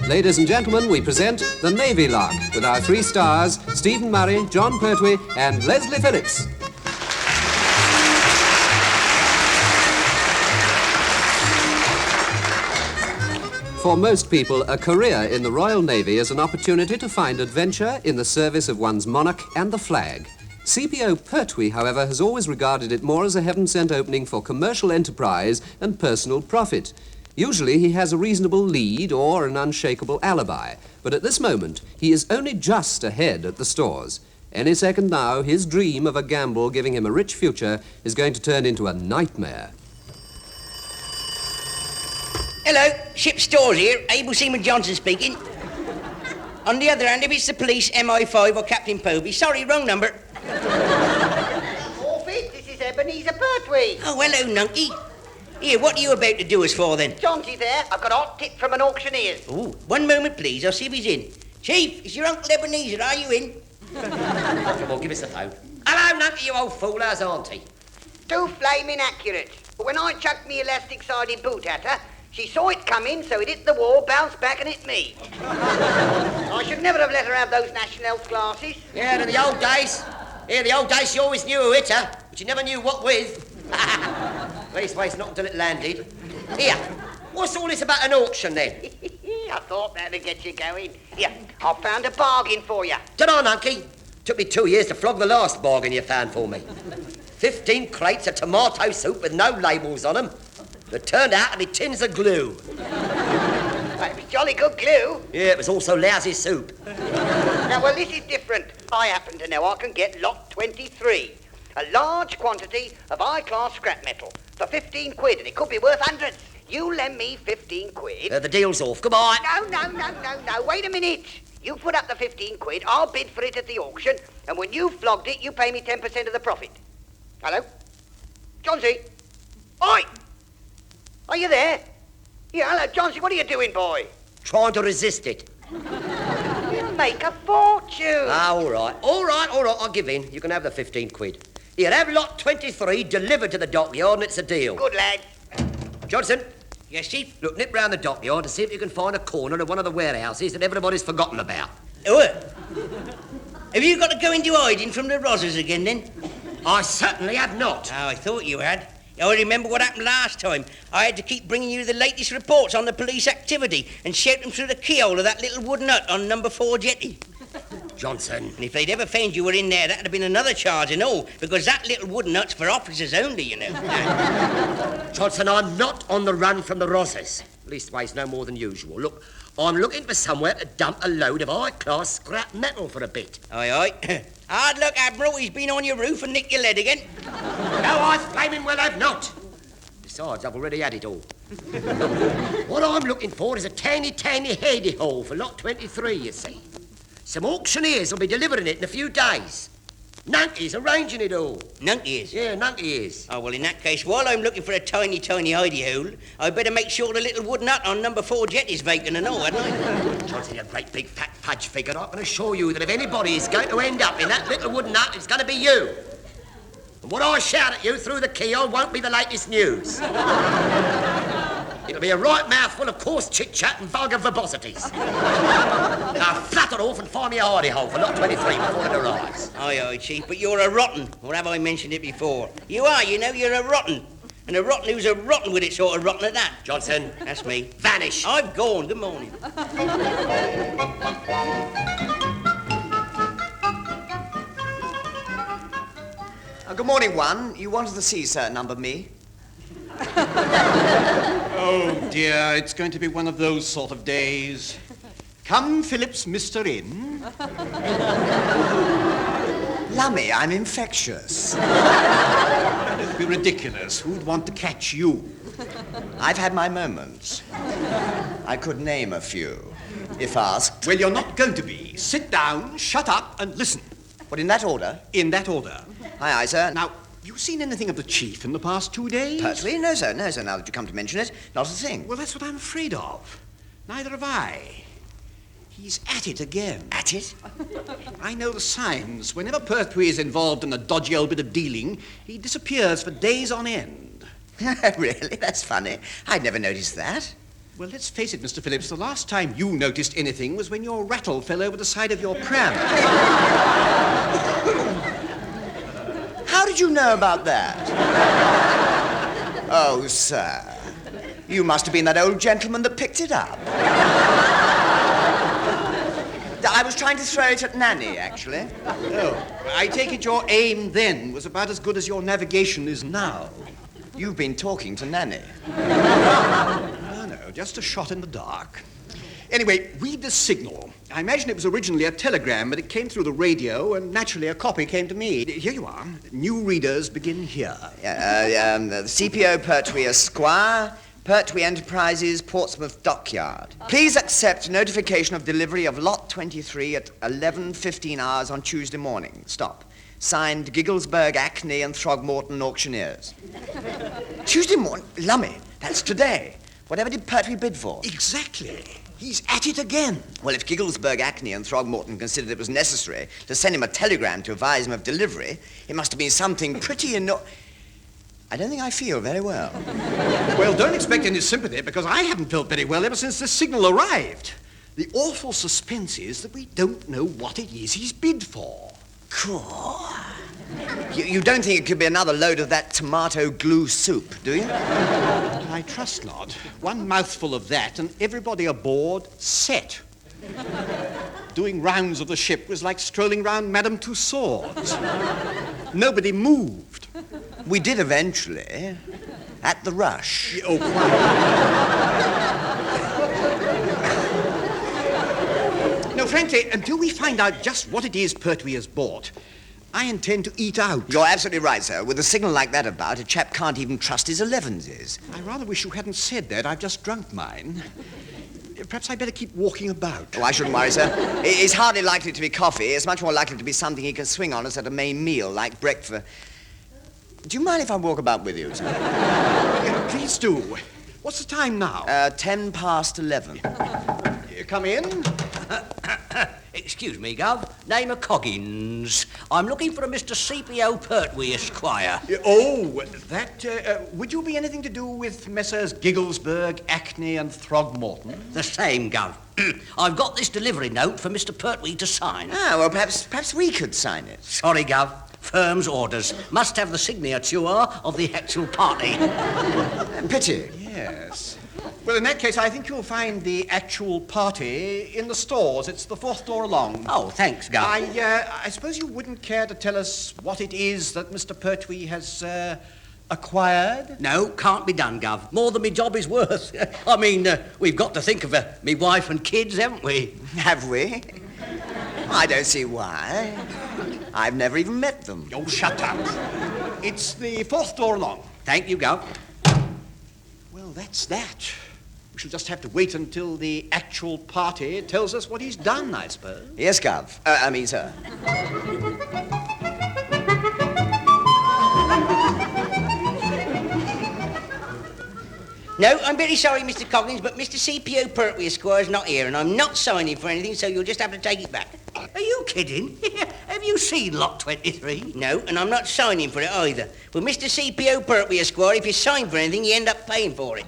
Ladies and gentlemen, we present the Navy Lark with our 3 stars, Stephen Murray, Jon Pertwee and Leslie Phillips. For most people, a career in the Royal Navy is an opportunity to find adventure in the service of one's monarch and the flag. CPO Pertwee, however, has always regarded it more as a heaven-sent opening for commercial enterprise and personal profit. Usually he has a reasonable lead or an unshakable alibi, but at this moment he is only just ahead at the stores. Any second now, his dream of a gamble giving him a rich future is going to turn into a nightmare. Hello, ship stores here. Able Seaman Johnston speaking. On the other hand, if it's the police, MI5 or Captain Povey, sorry, wrong number. Orphy, this is Ebenezer Pertwee. Oh, hello, Nunkie. Here, what are you about to do us for, then? Johnsy there. I've got a hot tip from an auctioneer. Oh, one moment, please. I'll see if he's in. Chief, it's your Uncle Ebenezer. Are you in? Come on, give us the phone. Hello, Nunkie, you old fool. How's Auntie? Too flaming accurate. But when I chucked me elastic-sided boot at her, she saw it coming, so it hit the wall, bounced back and hit me. I should never have let her have those national health glasses. Yeah, in the old days. Yeah, the old days she always knew who hit her, but she never knew what with. Leastways, not until it landed. Here, what's all this about an auction, then? I thought that'd get you going. Here, I found a bargain for you. Ta-da, Nunkie. Took me 2 years to flog the last bargain you found for me. 15 crates of tomato soup with no labels on them. That turned out to be tins of glue. Well, it was jolly good glue. Yeah, it was also lousy soup. Now, well, this is different. I happen to know I can get lot 23. A large quantity of high-class scrap metal for 15 quid, and it could be worth hundreds. You lend me 15 quid. The deal's off. Goodbye. No. Wait a minute. You put up the 15 quid, I'll bid for it at the auction, and when you've flogged it, you pay me 10% of the profit. Hello? Johnsy? Oi! Are you there? Yeah, hello, Johnsy, what are you doing, boy? Trying to resist it. You'll make a fortune. All right, I'll give in. You can have the 15 quid. Here, have lot 23 delivered to the dockyard and it's a deal. Good lad. Johnson. Yes, Chief? Look, nip round the dockyard and see if you can find a corner of one of the warehouses that everybody's forgotten about. Oh, have you got to go into hiding from the Rozzers again, then? I certainly have not. Oh, I thought you had. I remember what happened last time. I had to keep bringing you the latest reports on the police activity and shout them through the keyhole of that little wooden hut on number 4 jetty. Johnson. And if they'd ever found you were in there, that'd have been another charge and all, because that little wooden hut's for officers only, you know. Johnson, I'm not on the run from the Rozzers. Leastways, no more than usual. Look, I'm looking for somewhere to dump a load of high-class scrap metal for a bit. Aye. Hard luck, Admiral. He's been on your roof and nicked your lead again. No, I flaming well have not. Besides, I've already had it all. What I'm looking for is a tiny heady hole for lot 23, you see. Some auctioneers will be delivering it in a few days. Nunkie's arranging it all. Nunkie is? Yeah, Nunkie is. Oh, well, in that case, while I'm looking for a tiny hidey hole, I'd better make sure the little wooden hut on number 4 jetty's vacant and all, hadn't I? Johnson, you great big fat fudge figure, I can assure you that if anybody is going to end up in that little wooden hut, it's going to be you. And what I shout at you through the keyhole won't be the latest news. It'll be a right mouthful of coarse chit-chat and vulgar verbosities. Now, flutter off and find me a hardy hole for lot 23 before it arrives. Aye, Chief, but you're a rotten, or have I mentioned it before? You are, you know, you're a rotten. And a rotten who's a rotten with it sort of rotten at that. Johnson. That's me. Vanish. I've gone. Good morning. Good morning, one. You wanted to see certain number me? Oh, dear, it's going to be one of those sort of days. Come, Phillips, Mr. In. Lummy, I'm infectious. It'd be ridiculous. Who'd want to catch you? I've had my moments. I could name a few, if asked. Well, you're not going to be. Sit down, shut up, and listen. What, in that order? In that order. Aye, sir. Now, you seen anything of the chief in the past 2 days? Pertwee? No, sir, now that you come to mention it. Not a thing. Well, that's what I'm afraid of. Neither have I. He's at it again. At it? I know the signs. Whenever Pertwee is involved in a dodgy old bit of dealing, he disappears for days on end. Really? That's funny. I'd never noticed that. Well, let's face it, Mr. Phillips, the last time you noticed anything was when your rattle fell over the side of your pram. How did you know about that? Oh, sir. You must have been that old gentleman that picked it up. I was trying to throw it at Nanny, actually. Oh, I take it your aim then was about as good as your navigation is now. You've been talking to Nanny. No, just a shot in the dark. Anyway, read the signal. I imagine it was originally a telegram, but it came through the radio, and naturally a copy came to me. Here you are. New readers begin here. The CPO Pertwee Esquire, Pertwee Enterprises, Portsmouth Dockyard. Please accept notification of delivery of lot 23 at 11:15 hours on Tuesday morning. Stop. Signed, Gigglesburg, Acne and Throgmorton Auctioneers. Tuesday morning? Lummy, that's today. Whatever did Pertwee bid for? Exactly. He's at it again. Well, if Gigglesburg, Acne and Throgmorton considered it was necessary to send him a telegram to advise him of delivery, it must have been something pretty I don't think I feel very well. Well, don't expect any sympathy, because I haven't felt very well ever since the signal arrived. The awful suspense is that we don't know what it is he's bid for. Cool. You don't think it could be another load of that tomato glue soup, do you? I trust not. One mouthful of that and everybody aboard set. Doing rounds of the ship was like strolling round Madame Tussauds. Nobody moved. We did eventually. At the rush. Oh, quite. No, frankly, until we find out just what it is Pertwee has bought, I intend to eat out. You're absolutely right, sir. With a signal like that about, a chap can't even trust his 11s. I rather wish you hadn't said that. I've just drunk mine. Perhaps I'd better keep walking about. Oh, I shouldn't worry, sir. It's hardly likely to be coffee. It's much more likely to be something he can swing on us at a main meal, like breakfast. Do you mind if I walk about with you, sir? Yeah, please do. What's the time now? 11:10. Come in. Excuse me, Gov. Name of Coggins. I'm looking for a Mr. CPO Pertwee, Esquire. Would you be anything to do with Messrs. Gigglesburg, Acne and Throgmorton? The same, Gov. I've got this delivery note for Mr. Pertwee to sign. Ah, well, perhaps we could sign it. Sorry, Gov. Firm's orders. Must have the signature of the actual party. Pity. Yes. Well, in that case, I think you'll find the actual party in the stores. It's the fourth door along. Oh, thanks, Gov. I suppose you wouldn't care to tell us what it is that Mr. Pertwee has acquired? No, can't be done, Gov. More than my job is worth. I mean, we've got to think of me wife and kids, haven't we? Have we? I don't see why. I've never even met them. Oh, shut up. It's the fourth door along. Thank you, Gov. Well, that's that. We shall just have to wait until the actual party tells us what he's done, I suppose. Yes, Gov. Sir. No, I'm very sorry, Mr. Coggins, but Mr. CPO Pertwee Esquire's not here, and I'm not signing for anything, so you'll just have to take it back. Are you kidding? Have you seen lot 23? No, and I'm not signing for it either. Well, Mr. CPO Pertwee Esquire, if you sign for anything, you end up paying for it.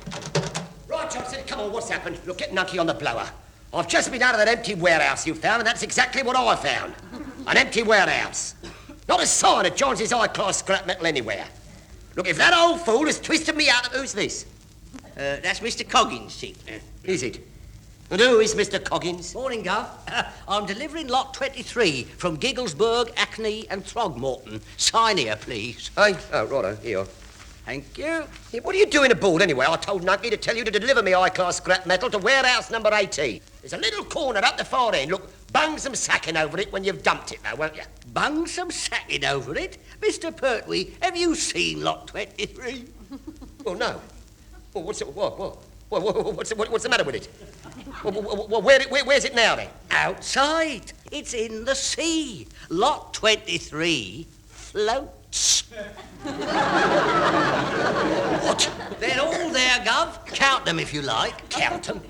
Right, Johnston, come on, what's happened? Look, get Nunkie on the blower. I've just been out of that empty warehouse you found, and that's exactly what I found. An empty warehouse. Not a sign of Johnson's high-class scrap metal anywhere. Look, if that old fool has twisted me out of... Who's this? That's Mr. Coggins, Chief. Is it? And who is Mr. Coggins? Morning, Gov. I'm delivering lot 23 from Gigglesburg, Acne and Throgmorton. Sign here, please. Hey? Oh, righto, here. Thank you. Yeah, what are you doing aboard anyway? I told Nunkie to tell you to deliver me high-class scrap metal to warehouse number 18. There's a little corner up the far end. Look, bung some sacking over it when you've dumped it, though, won't you? Bung some sacking over it? Mr. Pertwee, have you seen lot 23? Well, no. Well, what's the matter with it? Well, where's it now, then? Outside. It's in the sea. Lot 23 floats. What? They're all there, Gov. Count them if you like. Count them?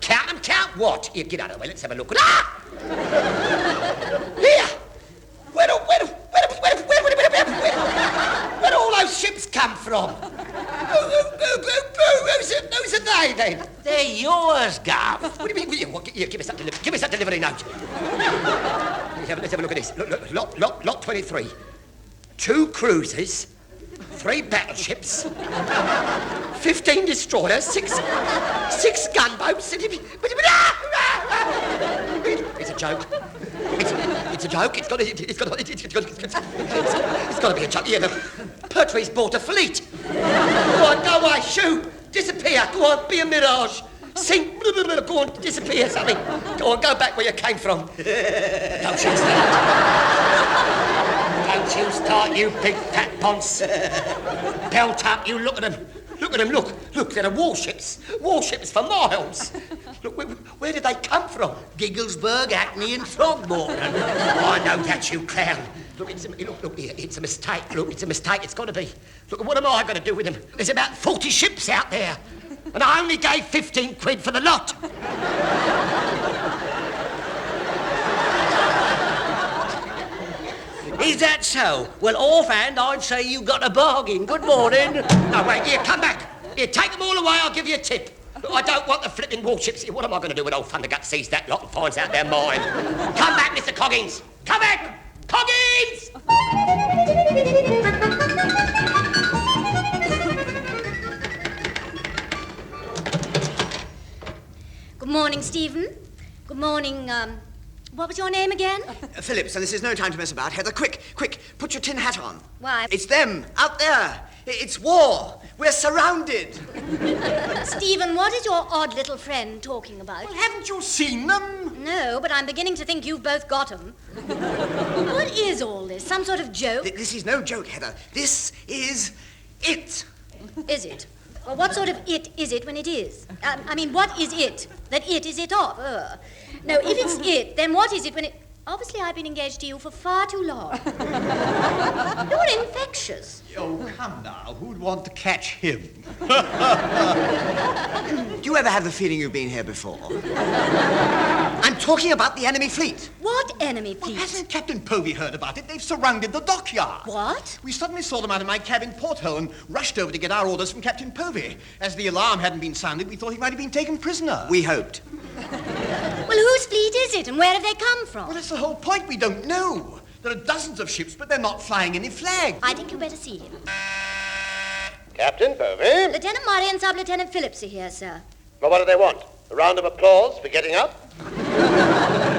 Count them? Count what? Here, get out of the way. Let's have a look. Ah! Here! Where all those ships come from? Who's are they, then? They're they're yours, Gov. What do you mean? Here, give us that delivery note. Let's have a look at this. Look, lot 23. 2 cruisers, 3 battleships, 15 destroyers, 6 gunboats. It's a joke. It's a joke. It's got to be a joke. Yeah, Pertwee's bought a fleet. Go on, go away, shoo, disappear. Go on, be a mirage. Sink, go on, disappear, something. Go on, go back where you came from. Don't you start. Don't you start, you big fat ponce. Belt up, you look at them. Look, they're warships. Warships for miles. Look, where did they come from? Gigglesburg, Hackney and Throgmorton. I know that, you clown. Look, it's a mistake. Look, it's a mistake. It's got to be. Look, what am I going to do with them? There's about 40 ships out there. And I only gave 15 quid for the lot. Is that so? Well, offhand, I'd say you got a bargain. Good morning. No, wait, here, come back. Here, take them all away, I'll give you a tip. Look, I don't want the flipping warships. What am I going to do when old Thundergut sees that lot and finds out they're mine? Come back, Mr. Coggins. Come back! Coggins! Good morning, Stephen. Good morning, what was your name again? Phillips, and this is no time to mess about. Heather, quick, put your tin hat on. Why? It's them, out there. It's war. We're surrounded. Stephen, what is your odd little friend talking about? Well, haven't you seen them? No, but I'm beginning to think you've both got 'em. What is all this? Some sort of joke? This is no joke, Heather. This is it. Is it? Well, what sort of it is it when it is? I mean, what is it that it is it of? No, if it's it, then what is it when it... Obviously, I've been engaged to you for far too long. You're infectious. Oh, come now. Who'd want to catch him? Do you ever have the feeling you've been here before? I'm talking about the enemy fleet. What enemy fleet? Hasn't Captain Povey heard about it? They've surrounded the dockyard. What? We suddenly saw them out of my cabin porthole and rushed over to get our orders from Captain Povey. As the alarm hadn't been sounded, we thought he might have been taken prisoner. We hoped. Well, whose fleet is it and where have they come from? Well, that's the whole point. We don't know. There are dozens of ships, but they're not flying any flags. I think you better see him. Captain Povey? Lieutenant Murray and Sub-Lieutenant Phillips are here, sir. Well, what do they want? A round of applause for getting up?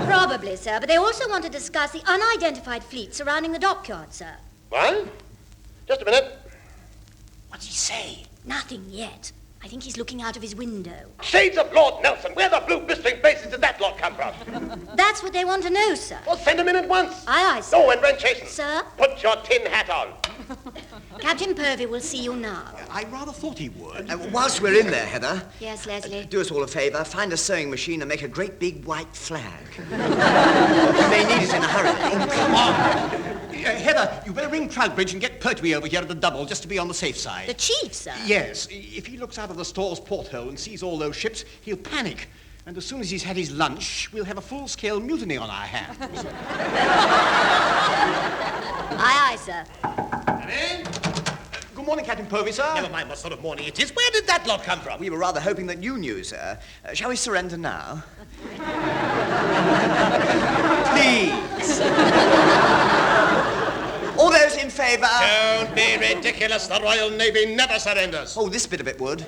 Probably, sir, but they also want to discuss the unidentified fleet surrounding the dockyard, sir. What? Just a minute. What's he say? Nothing yet. I think he's looking out of his window. Shades of Lord Nelson, where the blue blistering faces did that lot come from? That's what they want to know, sir. Well, send them in at once. Aye, sir. Oh, and Wren Chasen. Sir? Put your tin hat on. Captain Pertwee will see you now. I rather thought he would. Whilst we're in there, Heather... Yes, Leslie? Do us all a favour. Find a sewing machine and make a great big white flag. We may need it in a hurry. Oh, come on. Heather, you better ring Troutbridge and get Pertwee over here at the double, just to be on the safe side. The chief, sir? Yes. If he looks out of the store's porthole and sees all those ships, he'll panic. And as soon as he's had his lunch, we'll have a full-scale mutiny on our hands. Aye, sir. Come in. Good morning, Captain Povey, sir. Never mind what sort of morning it is. Where did that lot come from? We were rather hoping that you knew, sir. Shall we surrender now? Please. All those in favour? Don't be ridiculous. The Royal Navy never surrenders. Oh, this bit of it would.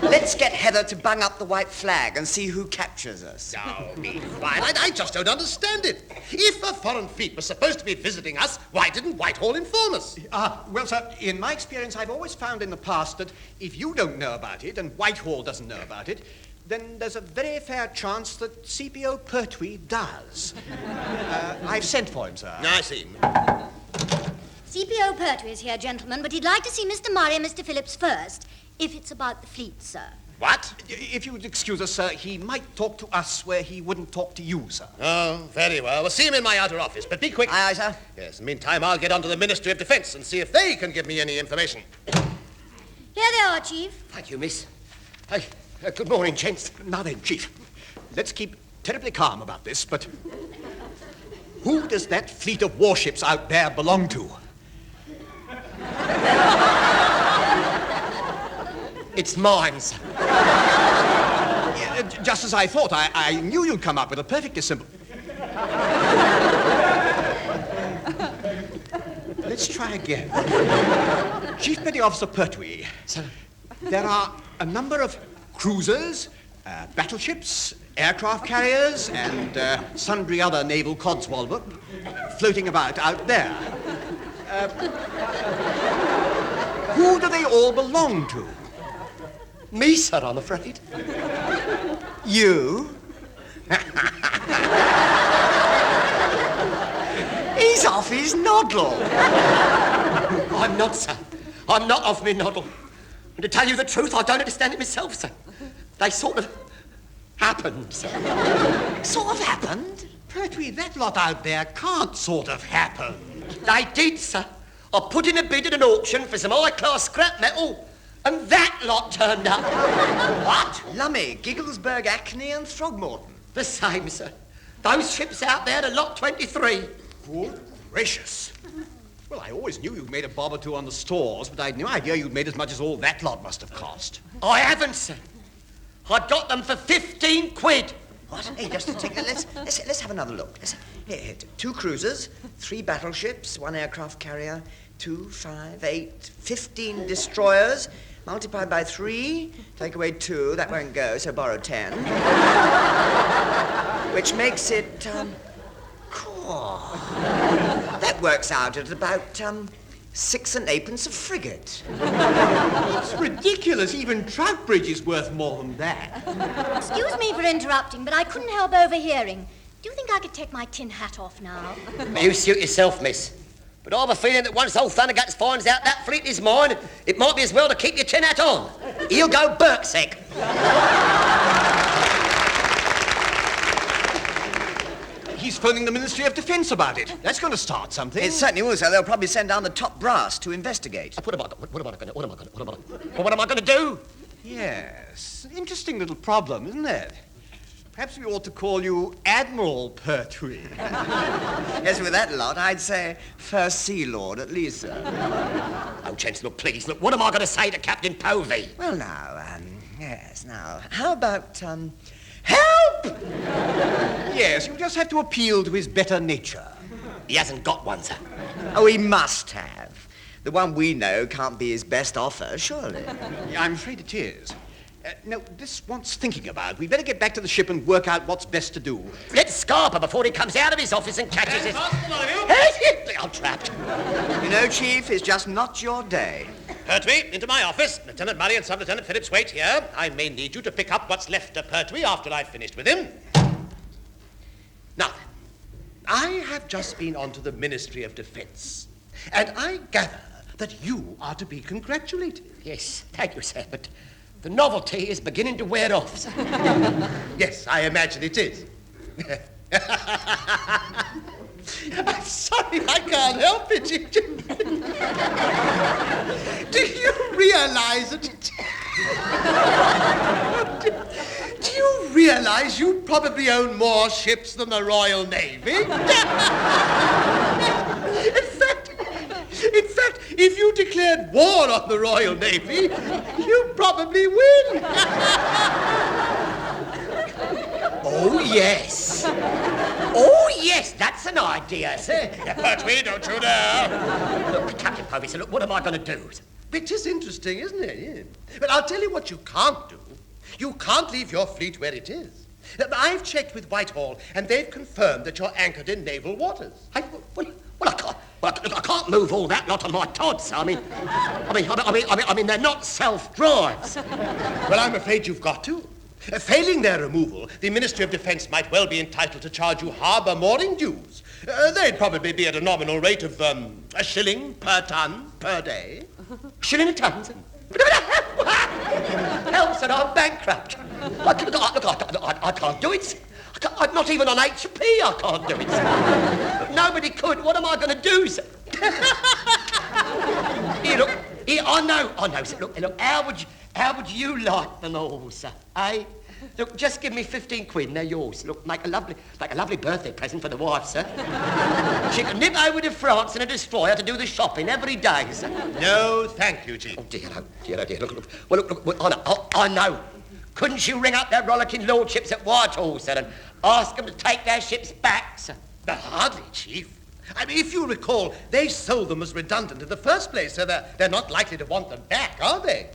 Let's get Heather to bung up the white flag and see who captures us. Oh, be quiet. I just don't understand it. If a foreign fleet was supposed to be visiting us, why didn't Whitehall inform us? Well, sir, in my experience, I've always found in the past that if you don't know about it and Whitehall doesn't know about it, then there's a very fair chance that CPO Pertwee does. I've sent for him, sir. I see. CPO Pertwee is here, gentlemen, but he'd like to see Mr. Murray and Mr. Phillips first, if it's about the fleet, sir. What? If you would excuse us, sir, he might talk to us where he wouldn't talk to you, sir. Oh, very well. We'll see him in my outer office, but be quick. Aye, aye, sir. Yes, meantime, I'll get on to the Ministry of Defence and see if they can give me any information. Here they are, Chief. Thank you, miss. Hey, good morning, gents. Now then, Chief, let's keep terribly calm about this, but who does that fleet of warships out there belong to? It's mine, sir. Yeah, just as I thought. I knew you'd come up with a perfectly simple... Let's try again. Chief Petty Officer Pertwee. Sir. There are a number of cruisers, battleships, aircraft carriers, and sundry other naval codswallop floating about out there. Who do they all belong to? Me, sir, I'm afraid. You? He's off his noddle. I'm not, sir. I'm not off me noddle. And to tell you the truth, I don't understand it myself, sir. They sort of happened, sir. Sort of happened? Pertwee, that lot out there can't sort of happen. They did, sir. I put in a bid at an auction for some high-class scrap metal, and that lot turned up. What? Lummy, Gigglesburg, Acne, and Throgmorton. The same, sir. Those ships out there are Lot 23. Good gracious. Well, I always knew you'd made a bob or two on the stores, but I'd no idea you'd made as much as all that lot must have cost. I haven't, sir. I got them for 15 quid. What? Hey, just a ticket. Let's have another look. Here, 2 cruisers, 3 battleships, 1 aircraft carrier, 2, 5, 8, 15 destroyers. Multiply by 3, take away 2, that won't go, so borrow 10. Which makes it, that works out at about, 6 and 8 pence a frigate. It's ridiculous. Even Troutbridge is worth more than that. Excuse me for interrupting, but I couldn't help overhearing. Do you think I could take my tin hat off now? You suit yourself, miss. But I have a feeling that once old Thunderguts finds out that fleet is mine, it might be as well to keep your tin hat on. He'll go berserk. He's phoning the Ministry of Defence about it. That's going to start something. It certainly will, sir. They'll probably send down the top brass to investigate. What am I going to do? Yes. Interesting little problem, isn't it? Perhaps we ought to call you Admiral Pertwee. Yes, with that lot, I'd say First Sea Lord at least, sir. Oh, Chancellor, please, look, what am I going to say to Captain Povey? Well, now, how about, help! Yes, you just have to appeal to his better nature. He hasn't got one, sir. Oh, he must have. The one we know can't be his best offer, surely. I'm afraid it is. No, this wants thinking about. We'd better get back to the ship and work out what's best to do. Let's Scarper before he comes out of his office and catches us. I'm trapped. You know, Chief, it's just not your day. Pertwee, into my office. Lieutenant Murray and Sub-Lieutenant Phillips wait here. I may need you to pick up what's left of Pertwee after I've finished with him. Now, I have just been on to the Ministry of Defence, and I gather that you are to be congratulated. Yes, thank you, sir, but the novelty is beginning to wear off, sir. Yes, I imagine it is. I'm sorry, I can't help it. Do you realize that... Do you realize you probably own more ships than the Royal Navy? In fact, if you declared war on the Royal Navy, you'd probably win. Oh, yes. Oh, yes, that's an idea, sir. Pertwee, don't you dare. Look, Captain Povey, sir, look, what am I going to do? Which is interesting, isn't it? Yeah. But I'll tell you what you can't do. You can't leave your fleet where it is. I've checked with Whitehall, and they've confirmed that you're anchored in naval waters. I can't move all that lot on my tods. I mean, they're not self-drives. Well, I'm afraid you've got to. Failing their removal, the Ministry of Defence might well be entitled to charge you harbour mooring dues. They'd probably be at a nominal rate of a shilling per ton per day. Shilling a ton? Help, sir, I'm bankrupt. I can't do it. I'm not even on HP, I can't do it. Nobody could. What am I going to do, sir? Here, look. Here, I know, sir. Look, how would you like them all, sir? Eh? Look, just give me 15 quid and they're yours. Look, make a lovely birthday present for the wife, sir. She can nip over to France in a destroyer to do the shopping every day, sir. No, thank you, Chief. Oh, dear. Look. Well, look, I know. Couldn't you ring up their rollicking lordships at Whitehall, sir, and ask them to take their ships back, sir? Hardly, Chief. I mean, if you recall, they sold them as redundant in the first place, so they're not likely to want them back, are they?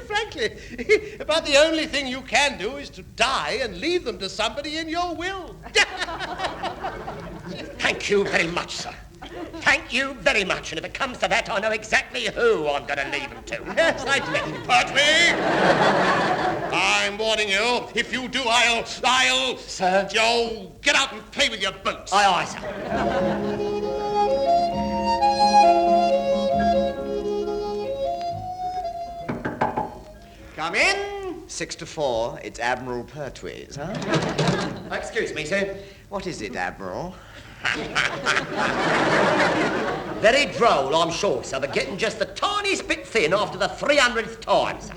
Frankly, about the only thing you can do is to die and leave them to somebody in your will. Thank you very much, sir. Thank you very much, and if it comes to that, I know exactly who I'm going to leave them to. Yes, I do. Pertwee! I'm warning you. If you do, I'll... Sir? Joe, get out and play with your boats. Aye, aye, sir. Come in. 6 to 4. It's Admiral Pertwee, sir. Excuse me, sir. What is it, Admiral? Very droll, I'm sure, sir, but getting just the tiniest bit thin after the 300th time, sir.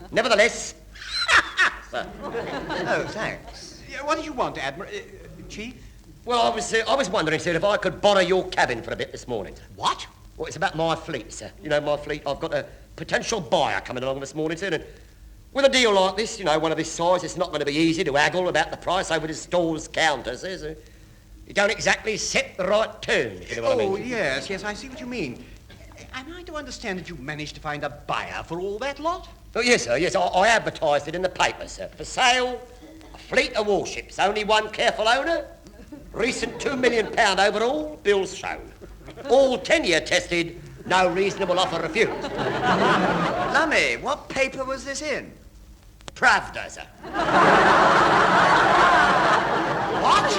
Nevertheless, sir. Oh, thanks. Yeah, what did you want, Admiral? Chief? Well, I was wondering, sir, if I could borrow your cabin for a bit this morning. What? Well, it's about my fleet, sir. You know, my fleet. I've got a potential buyer coming along this morning, sir, and with a deal like this, you know, one of this size, it's not going to be easy to haggle about the price over the store's counter, sir. You don't exactly set the right tune, if you know what I mean. Oh, yes, I see what you mean. Am I to understand that you managed to find a buyer for all that lot? Oh, yes, sir, yes. I advertised it in the paper, sir. For sale, a fleet of warships. Only one careful owner. Recent £2 million overall, bills shown. All tenure tested, no reasonable offer refused. Lummy, what paper was this in? Pravda, sir. What?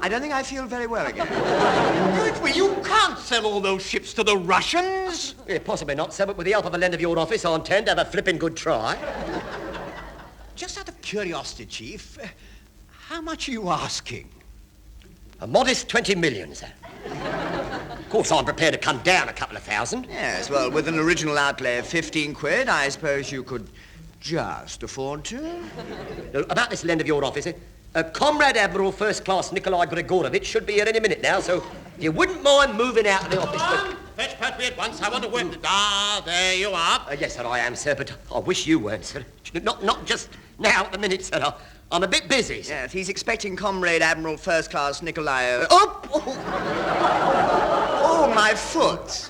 I don't think I feel very well again. Pertwee, you can't sell all those ships to the Russians. Yeah, possibly not, sir, but with the help of a lend of your office, I intend to have a flipping good try. Just out of curiosity, Chief, how much are you asking? A modest 20 million, sir. Of course, I'm prepared to come down a couple of thousand. Yes, well, with an original outlay of 15 quid, I suppose you could just afford to. About this lend of your office, Comrade Admiral First Class Nikolai Grigorovich should be here any minute now, so if you wouldn't mind moving out of the office... Fetch Pertwee at once. I want to work... there you are. Yes, sir, I am, sir, but I wish you weren't, sir. Not just now at the minute, sir. I'm a bit busy, sir. Yes, he's expecting Comrade Admiral First Class Nikolai... Oh, my foot.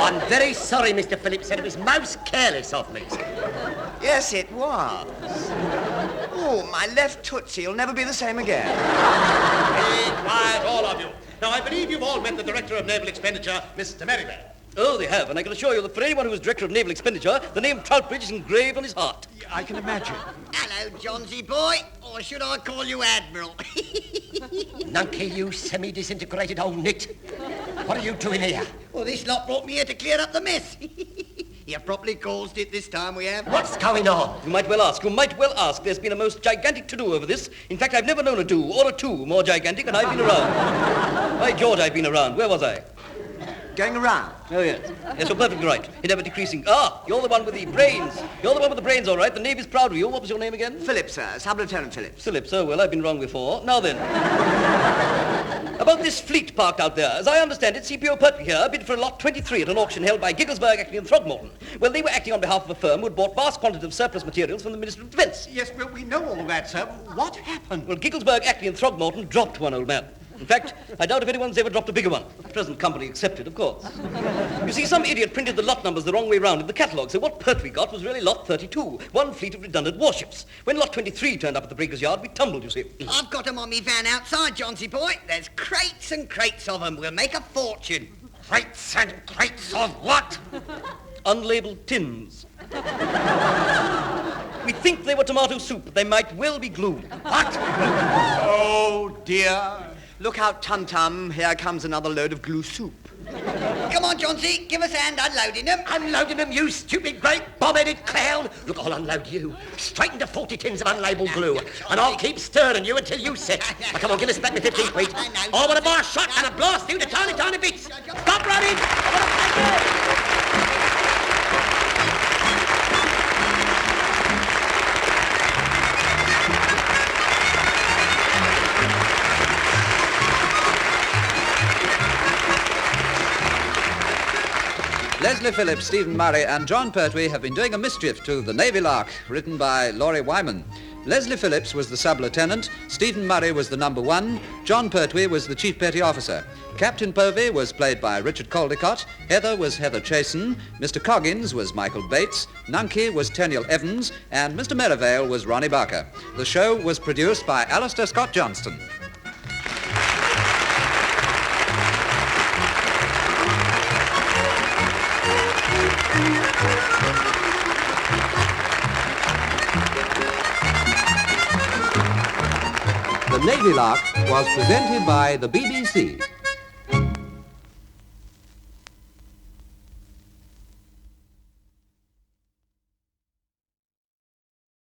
I'm very sorry, Mr. Phillips, said it was most careless of me, sir. Yes, it was. Oh, my left tootsie will never be the same again. Be quiet, all of you. Now, I believe you've all met the Director of Naval Expenditure, Mr. Merrivale. Oh, they have, and I can assure you that for anyone who is Director of Naval Expenditure, the name Troutbridge is engraved on his heart. I can imagine. Hello, Johnsy boy. Or should I call you Admiral? Nunkie, you semi-disintegrated old nit. What are you doing here? Well, this lot brought me here to clear up the mess. You've properly caused it this time, we have. What's going on? You might well ask. There's been a most gigantic to-do over this. In fact, I've never known a do or a two more gigantic, and I've been around. By George, I've been around. Where was I? Going around. Oh, yes. Yes, you're perfectly right. It ever decreasing. Ah, you're the one with the brains. You're the one with the brains, all right. The Navy's proud of you. What was your name again? Phillips, sir. Sub-Lieutenant Phillips. Phillips. Oh, well, I've been wrong before. Now then. About this fleet parked out there. As I understand it, CPO Pertwee here bid for a lot 23 at an auction held by Gigglesburg, Ackley and Throgmorton. Well, they were acting on behalf of a firm who had bought vast quantities of surplus materials from the Ministry of Defence. Yes, well, we know all that, sir. What happened? Well, Gigglesburg, Ackley and Throgmorton dropped one, old man. In fact, I doubt if anyone's ever dropped a bigger one. Present company excepted, of course. You see, some idiot printed the lot numbers the wrong way round in the catalogue, so what Pertwee got was really lot 32, one fleet of redundant warships. When lot 23 turned up at the breaker's yard, we tumbled, you see. I've got 'em on me van outside, Johnsy boy. There's crates and crates of 'em. We'll make a fortune. Crates and crates of what? Unlabeled tins. We think they were tomato soup, but they might well be glue. What? Oh, dear. Look out, Tum-Tum. Here comes another load of glue soup. Come on, Johnsy. Give us a hand unloading 'em. Unloading them, you stupid great bomb-headed clown. Look, I'll unload you. Straight into 40 tins of unlabelled glue. And I'll keep stirring you until you set. Now, come on, give us back the 15 quid. I want to buy a shot and a blast you to tiny, tiny bits. Stop running. Leslie Phillips, Stephen Murray and Jon Pertwee have been doing a mischief to the Navy Lark, written by Lawrie Wyman. Leslie Phillips was the sub-lieutenant, Stephen Murray was the number 1, Jon Pertwee was the chief petty officer. Captain Povey was played by Richard Caldicot, Heather was Heather Chasen, Mr. Coggins was Michael Bates, Nunkie was Tenniel Evans, and Mr. Merrivale was Ronnie Barker. The show was produced by Alastair Scott Johnston. The Navy Lark was presented by the BBC.